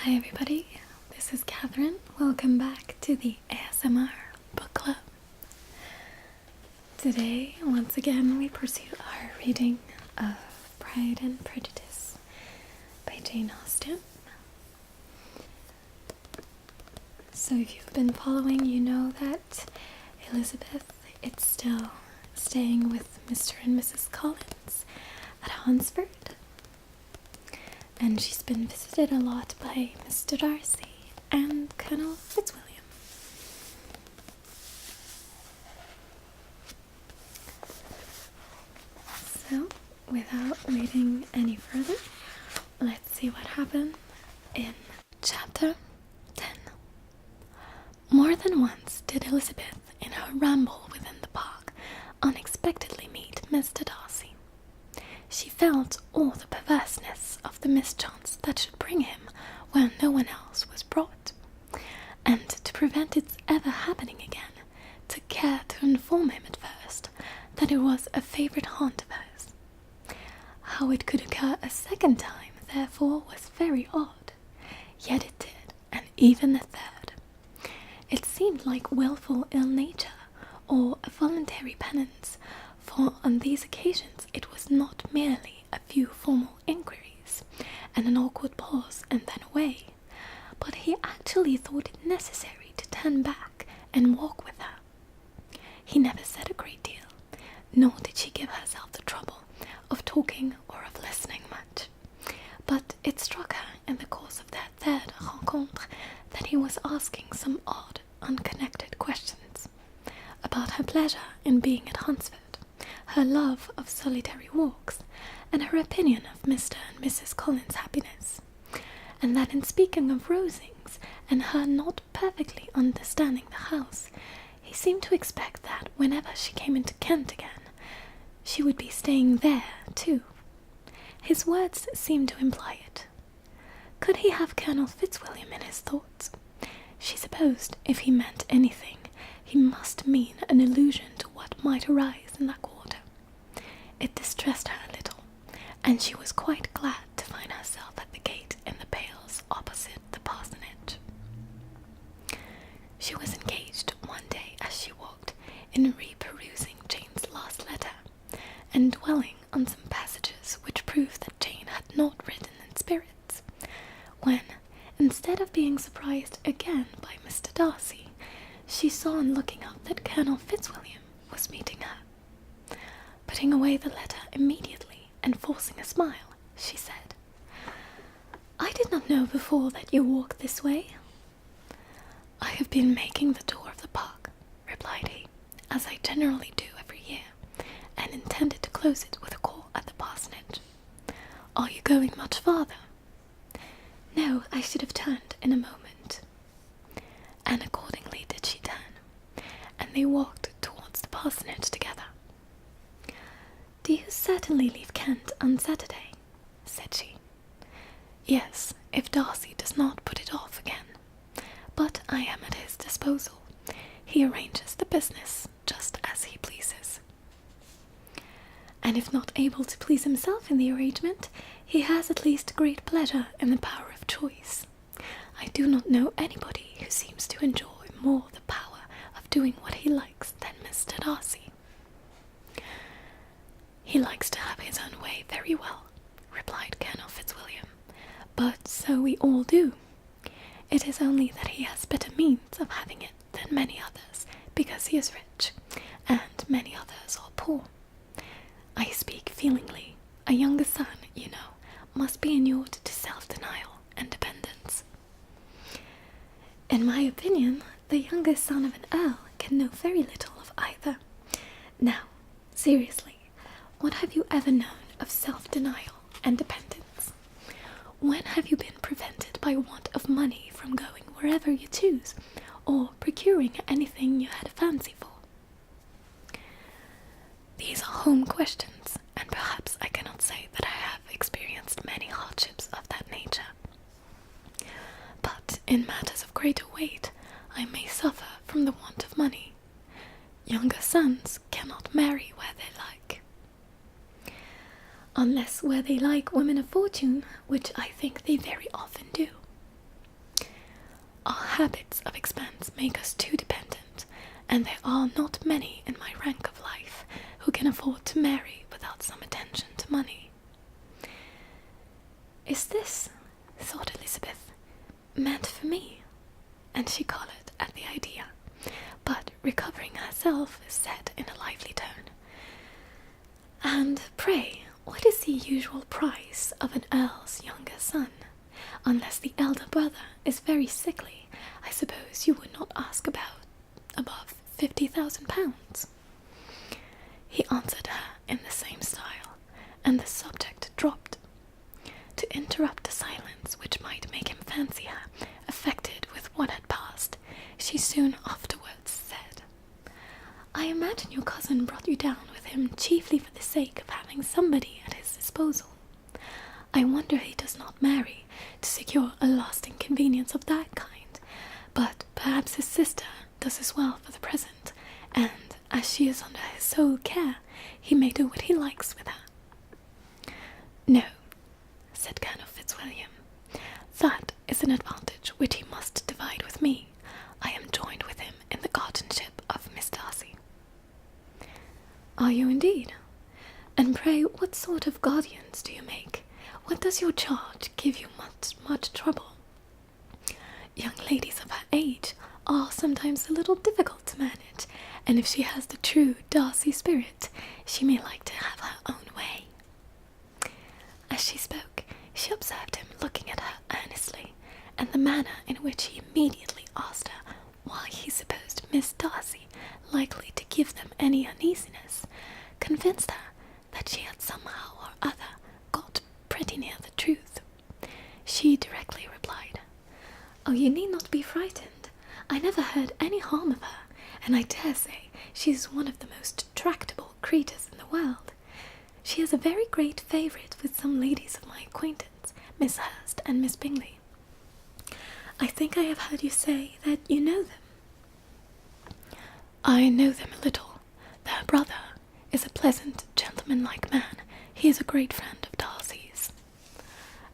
Hi everybody, this is Catherine. Welcome back to the ASMR Book Club. Today, once again, we pursue our reading of Pride and Prejudice by Jane Austen. So if you've been following, you know that Elizabeth is still staying with Mr. and Mrs. Collins at Hunsford. And she's been visited a lot by Mr. Darcy and Colonel Fitzwilliam. So, without waiting any further, let's see what happened in Chapter 10. More than once did Elizabeth, in her ramble within the park, unexpectedly meet Mr. Darcy. She felt all the perverseness of the mischance that should bring him where no one else was brought, and to prevent its ever happening again, took care to inform him at first that it was a favourite haunt of hers. How it could occur a second time, therefore, was very odd, yet it did, and even a third. It seemed like wilful ill-nature, or a voluntary penance, for on these occasions it was not merely a few formal inquiries, and an awkward pause and then away, but he actually thought it necessary to turn back and walk with her. He never said a great deal, nor did she give herself the trouble of talking or of listening much, but it struck her in the course of their third rencontre that he was asking some odd, unconnected questions about her pleasure in being at Hunsford, her love of solitary walks, and her opinion of Mr. and Mrs. Collins' happiness, and that in speaking of Rosings, and her not perfectly understanding the house, he seemed to expect that whenever she came into Kent again, she would be staying there too. His words seemed to imply it. Could he have Colonel Fitzwilliam in his thoughts? She supposed if he meant anything, he must mean an allusion to what might arise in that quarter. It distressed her a little, and she was quite glad to find herself at the gate in the pales opposite the parsonage. She was engaged one day as she walked in re-perusing Jane's last letter, and dwelling on some passages which proved that Jane had not written in spirits, when, instead of being surprised again by Mr. Darcy, she saw on looking up that Colonel Fitzwilliam was meeting her. Putting away the letter immediately and forcing a smile, she said, "I did not know before that you walked this way." "I have been making the tour of the park," replied he, "as I generally do every year, and intended to close it with a call at the parsonage. Are you going much farther?" "No, I should have turned in a moment." And accordingly did she turn, and they walked towards the parsonage together. "Do you certainly leave Kent on Saturday?" said she. "Yes, if Darcy does not put it off again. But I am at his disposal. He arranges the business just as he pleases." "And if not able to please himself in the arrangement, he has at least great pleasure in the power of choice. I do not know anybody who seems to enjoy more the power of doing what he likes than Mr. Darcy." "He likes to have his own way very well," replied Colonel Fitzwilliam, "but so we all do. It is only that he has better means of having it than many others, because he is rich, and many others are poor. I speak feelingly. A younger son, you know, must be inured to self-denial and dependence." "In my opinion, the younger son of an earl can know very little of either. Now, seriously, what have you ever known of self-denial and dependence? When have you been prevented by want of money from going wherever you choose, or procuring anything you had a fancy for? These are home questions, and perhaps I cannot say that I have experienced many hardships of that nature. But in matters of greater weight, I may suffer from the want of money. Younger sons cannot marry where they like. Unless where they like women of fortune, which I think they very often do. Our habits of expense make us too dependent, and there are not many in my rank of life who can afford to marry without some attention to money. Is this, thought Elizabeth, meant for me? And she coloured at the idea, but recovering herself, said in a lively tone, "And pray, what is the usual price of an earl's younger son? Unless the elder brother is very sickly, I suppose you would not ask above £50,000. He answered her in the same style, and the subject dropped. To interrupt the silence which might make him fancy her affected with what had passed, she soon afterwards said, "I imagine your cousin brought you down with him chiefly for the sake of having somebody at his disposal. I wonder he does not marry to secure a lasting convenience of that kind, but perhaps his sister does as well for the present, and as she is under his sole care, he may do what he likes with her." "No," said Colonel Fitzwilliam, "that is an advantage which he must divide with me. I am joined with him in the guardianship of Miss Darcy." "Are you indeed? And pray what sort of guardians do you make? What does your charge give you much trouble? Young ladies of her age are sometimes a little difficult to manage, and if she has the true Darcy spirit, she may like to have her own way." As she spoke, she observed him looking at her earnestly, and the manner in which he immediately asked her why he supposed Miss Darcy likely to give them any uneasiness, convinced her that she had somehow or other got pretty near the truth. She directly replied, "Oh, you need not be frightened. I never heard any harm of her, and I dare say she is one of the most tractable creatures in the world. She is a very great favourite with some ladies of my acquaintance, Miss Hurst and Miss Bingley. I think I have heard you say that you know them." "I know them a little. Their brother is a pleasant, gentleman-like man. He is a great friend of Darcy's."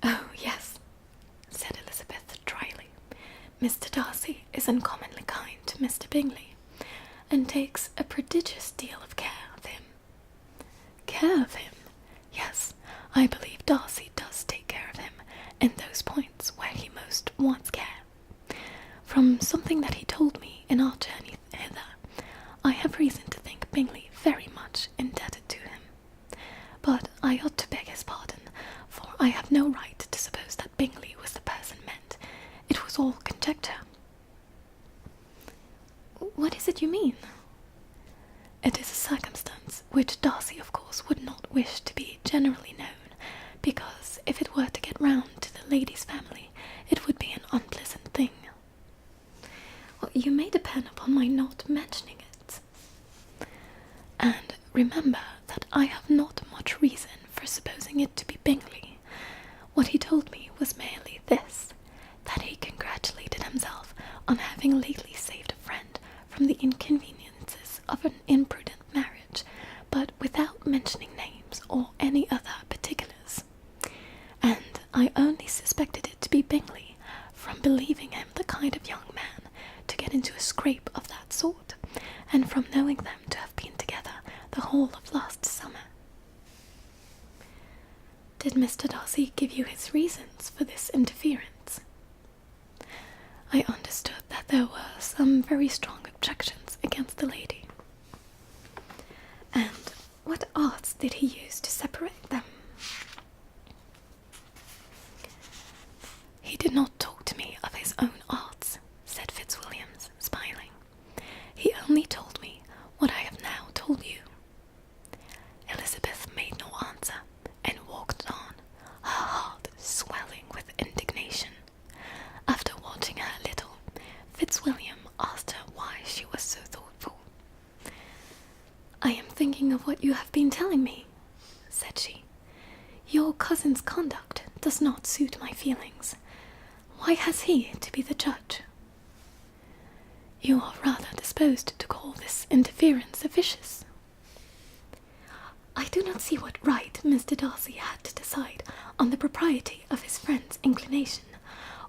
"Oh, yes," said Elizabeth dryly. "Mr Darcy is uncommonly kind to Mr Bingley, and takes a prodigious deal of care of him." "Care of him? Yes, I believe Darcy does take care of him in those points where he most wants care. From something that he told me in our journey hither, I have reason to think Bingley very much indebted to him. But I ought to beg his pardon, for I have no right to suppose that Bingley was the person meant. It was all conjecture." "What is it you mean?" "It is a circumstance which Darcy of course would not wish to be generally known, because if it were to get round to the lady's family, it would be an unpleasant thing." "Well, you may depend upon my not mentioning it." "And remember that I have not much reason for supposing it to be Bingley. What he told me was merely this, that he congratulated himself on having lately saved a friend from the inconveniences of an imprudent marriage, but without mentioning names or any other particulars. And I only suspected it to be Bingley from believing him the kind of young man to get into a scrape of that sort, and from knowing them to have been together the whole of last summer." "Did Mr Darcy give you his reasons for this interference?" "I understood that there were some very strong objections against the lady." "And what arts did he use to separate them?" "He did not talk to me of his own arts," said Fitzwilliams, smiling. "He only told me what I have now told you." Elizabeth made no answer, and walked on, her heart swelling with indignation. After watching her a little, Fitzwilliam asked her why she was so thoughtful. "I am thinking of what you have been telling me," said she. "Your cousin's conduct does not suit my feelings. Why has he to be the judge?" "You are rather disposed to call this interference vicious." "I do not see what right Mr Darcy had to decide on the propriety of his friend's inclination,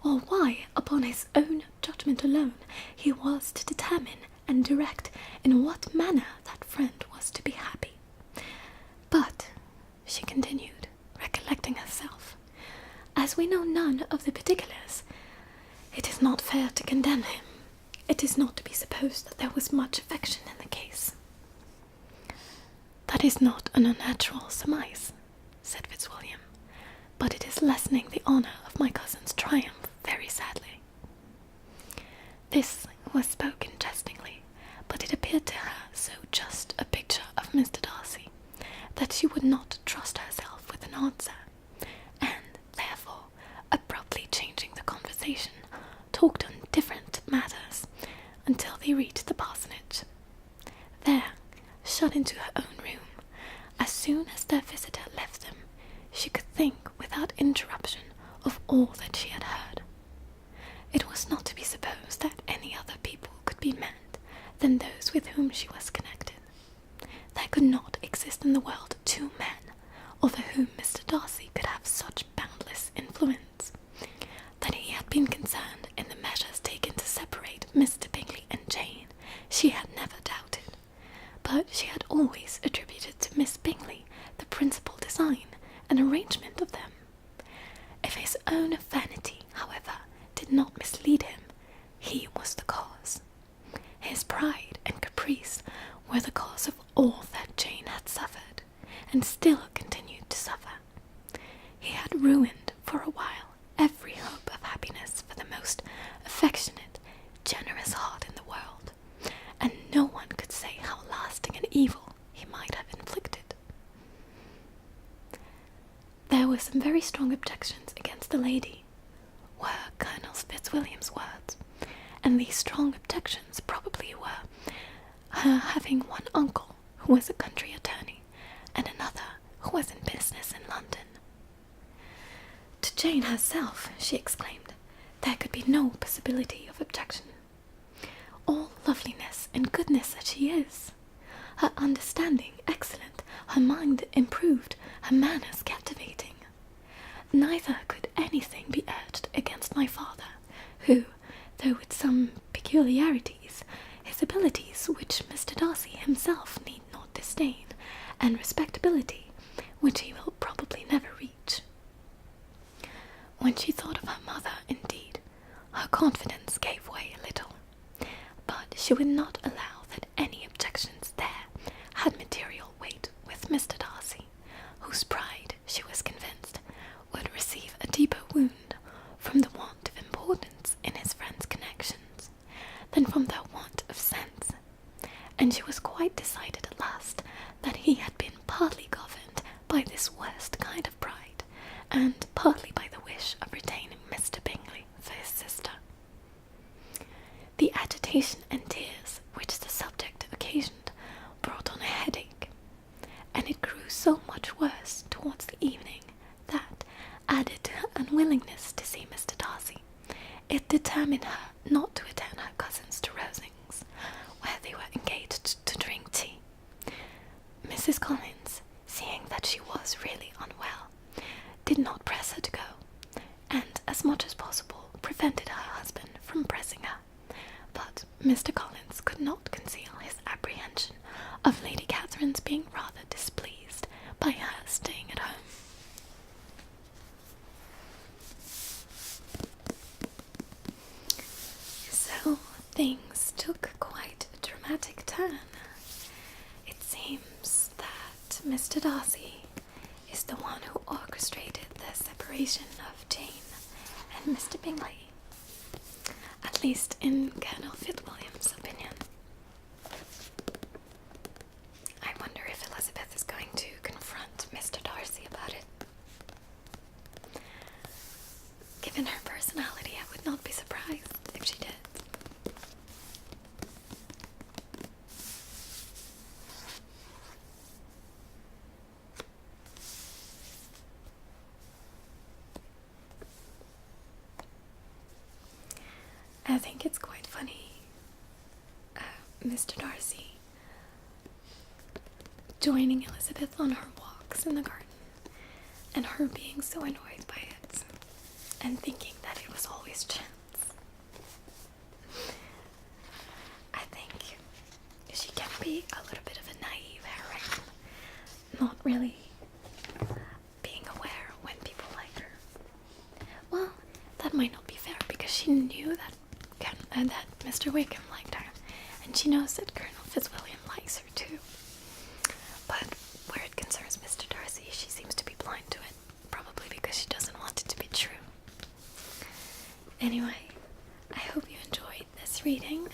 or why, upon his own judgment alone he was to determine and direct in what manner that friend was to be happy. But, she continued, recollecting herself, as we know none of the particulars, it is not fair to condemn him. It is not to be supposed that there was much affection in the case. That is not an unnatural surmise, said Fitzwilliam, but it is lessening the honour of my cousin's triumph very sadly. This was spoken jestingly, but it appeared to her so just a picture of Mr. Darcy, that she would not trust herself with an answer, and, therefore, abruptly changing the conversation, talked on different matters, until they reached the parsonage. There, shut into her own room, as soon as their visitor left them, she could think without interruption of all that she had heard. It was not to be supposed that any other people could be meant than those with whom she was connected. There could not exist in the world two men over whom Mr. Darcy could have such boundless influence. That he had been concerned in the measures taken to separate Mr. Bingley and Jane, she had never doubted, but she had always attributed to Miss Bingley the principal design and arrangement of them. If his own vanity, however, did not mislead him, he was the cause. His pride and caprice were the cause of all that Jane had suffered, and still continued to suffer. He had ruined for a while every hope of happiness for the most affectionate, generous heart in the world, and no one could say how lasting an evil he might have inflicted. There were some very strong objections against the lady, were Colonel Fitzwilliam's words, and these strong objections probably were her having one uncle who was a country attorney, and another who was in business in London. To Jane herself, she exclaimed, there could be no possibility of objection. All loveliness and goodness as she is, her understanding excellent, her mind improved, her manners captivating. Neither could anything be urged against my father, who, though with some peculiarities, his abilities, which Mr. Darcy himself need not disdain, and respectability, which he will probably never reach. When she thought of her mother, indeed, her confidence gave way a little, but she would not allow that any objections there had material weight with Mr. Darcy, whose pride, she was convinced, would receive a deeper wound from the want of importance in his friends' connections than from their want of sense, and she was quite decided at last that he had been partly governed by this worst kind of pride, and partly by the wish of retaining Mr. Bingley for his sister. The agitation and tears which the subject occasioned brought on a headache, and it grew so much worse towards the evening that, added to her unwillingness to see Mr. Darcy, it determined her not to attend her cousins to Rosings, where they were engaged to drink tea. Mrs. Collins, seeing that she was really unwell, did not press her to go, and as much as possible prevented her husband from pressing her, but Mr. Collins could not conceal his apprehension of Lady Catherine's being rather displeased by her staying at home. So things took quite a dramatic turn. It seems that Mr. Darcy is the one who orchestrated the separation of Jane and Mr. Bingley, at least in Colonel Fitzwilliam's opinion. I wonder if Elizabeth is going to confront Mr. Darcy about it. Given her personality, I would not be surprised if she did. I think it's quite funny, Mr. Darcy joining Elizabeth on her walks in the garden, and her being so annoyed by it, and thinking that it was always chance. be a little bit of a naive heroine, not really being aware when people like her. Well, that might not be fair because she knew that Mr. Wickham liked her, and she knows that Colonel Fitzwilliam likes her too. But where it concerns Mr. Darcy, she seems to be blind to it, probably because she doesn't want it to be true. Anyway, I hope you enjoyed this reading,